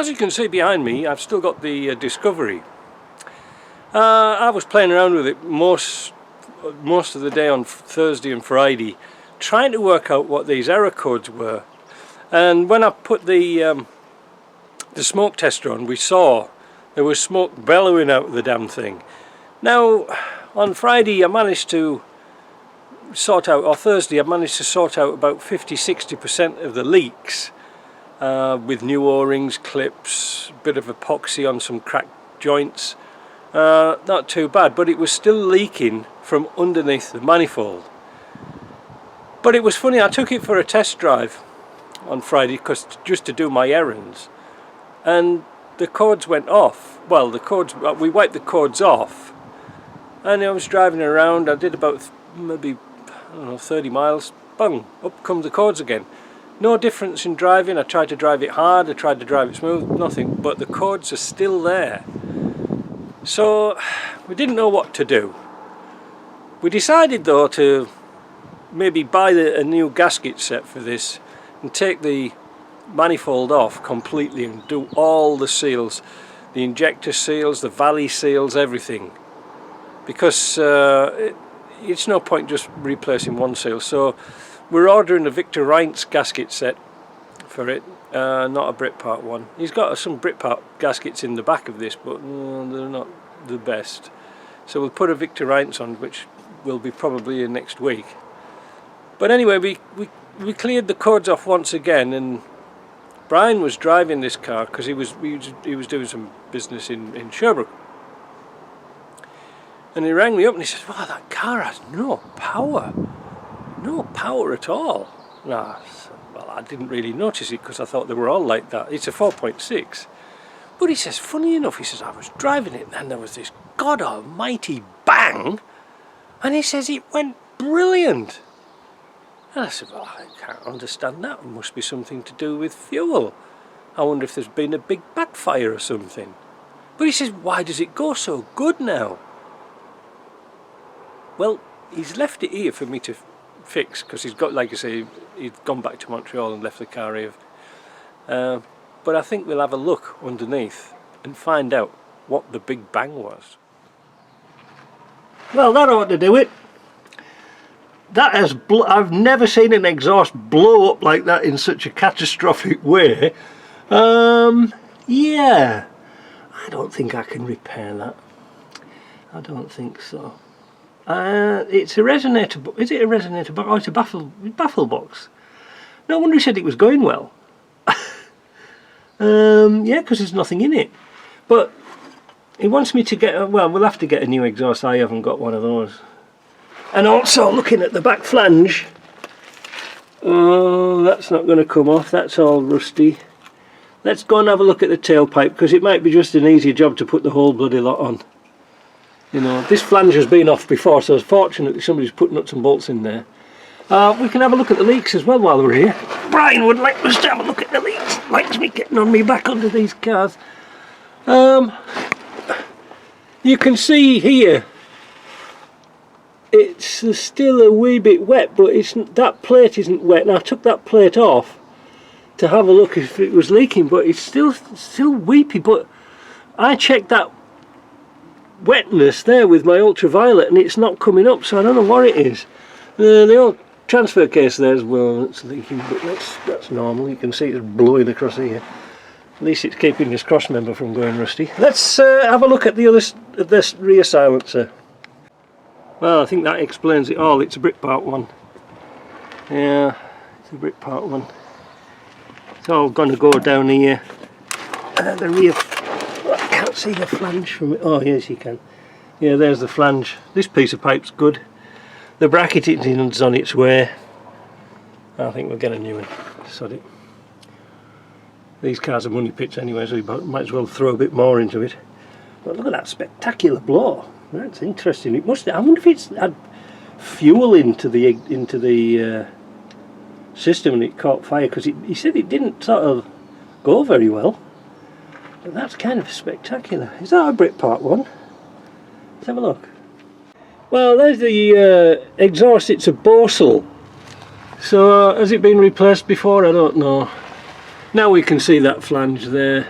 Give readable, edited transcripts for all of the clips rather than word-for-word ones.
As you can see behind me, I've still got the Discovery. I was playing around with it most of the day on Thursday and Friday, trying to work out what these error codes were. And when I put the smoke tester on, we saw there was smoke bellowing out of the damn thing. Now, on Friday I managed to sort out, or Thursday I managed to sort out about 50-60% of the leaks with new O-rings, clips, bit of epoxy on some cracked joints. Not too bad, but it was still leaking from underneath the manifold. But it was funny, I took it for a test drive on Friday just to do my errands, and the cords went off. Well, we wiped the cords off, and I was driving around. I did about maybe, I don't know, 30 miles. Bang, up come the cords again. No difference in driving. I tried to drive it hard, I tried to drive it smooth, nothing, but the cords are still there. So we didn't know what to do. We decided though to maybe buy a new gasket set for this and take the manifold off completely and do all the seals, the injector seals, the valley seals, everything, because it's no point just replacing one seal. So we're ordering a Victor Reinz gasket set for it, not a Britpart one. He's got some Britpart gaskets in the back of this, but they're not the best. So we'll put a Victor Reinz on, which will be probably in next week. But anyway, we cleared the cords off once again, and Brian was driving this car because he was doing some business in Sherbrooke. And he rang me up and he said, "Wow, that car has no power at all." Nah, well, I didn't really notice it because I thought they were all like that. It's a 4.6. But he says, funny enough, he says, I was driving it and there was this god almighty bang, and he says it went brilliant. And I said, well, I can't understand that. It must be something to do with fuel. I wonder if there's been a big backfire or something. But he says, why does it go so good now? Well, he's left it here for me to fix, because he's got, like I say, he's gone back to Montreal and left the car here. But I think we'll have a look underneath and find out what the big bang was. Well, that ought to do it. That has I've never seen an exhaust blow up like that in such a catastrophic way. Yeah, I don't think I can repair that. I don't think so. It's a resonator. Is it a resonator box? Oh, it's a baffle box. No wonder he said it was going well. Yeah, because there's nothing in it. But he wants me to get. Well, we'll have to get a new exhaust. I haven't got one of those. And also looking at the back flange. Oh, that's not going to come off. That's all rusty. Let's go and have a look at the tailpipe, because it might be just an easy job to put the whole bloody lot on. You know, this flange has been off before, so it's fortunate that somebody's put nuts and bolts in there. We can have a look at the leaks as well while we're here. Brian would like us to have a look at the leaks. Likes me getting on me back under these cars. You can see here, it's still a wee bit wet, but that plate isn't wet. Now I took that plate off to have a look if it was leaking, but it's still weepy. But I checked that wetness there with my ultraviolet and it's not coming up, so I don't know what it is. The old transfer case there as well, it's leaking, but that's normal. You can see it's blowing across here. At least it's keeping this cross member from going rusty. Let's have a look at this rear silencer. Well, I think that explains it all. It's a Britpart one. Yeah, it's a Britpart one. It's all going to go down here. The rear. I can't see the flange from it. Oh, yes, you can. Yeah, there's the flange. This piece of pipe's good. The bracketing's on its way. I think we'll get a new one. Sod it. These cars are money pits anyway, so we might as well throw a bit more into it. But look at that spectacular blow. That's interesting. It must. I wonder if it's had fuel into the system and it caught fire, because he said it didn't sort of go very well. But that's kind of spectacular. Is that a Britpart one? Let's have a look. Well, there's the exhaust. It's a Borsal. So has it been replaced before? I don't know. Now we can see that flange there.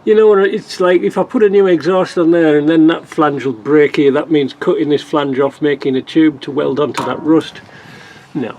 You know what it's like, if I put a new exhaust on there and then that flange will break here, that means cutting this flange off, making a tube to weld onto that rust. No.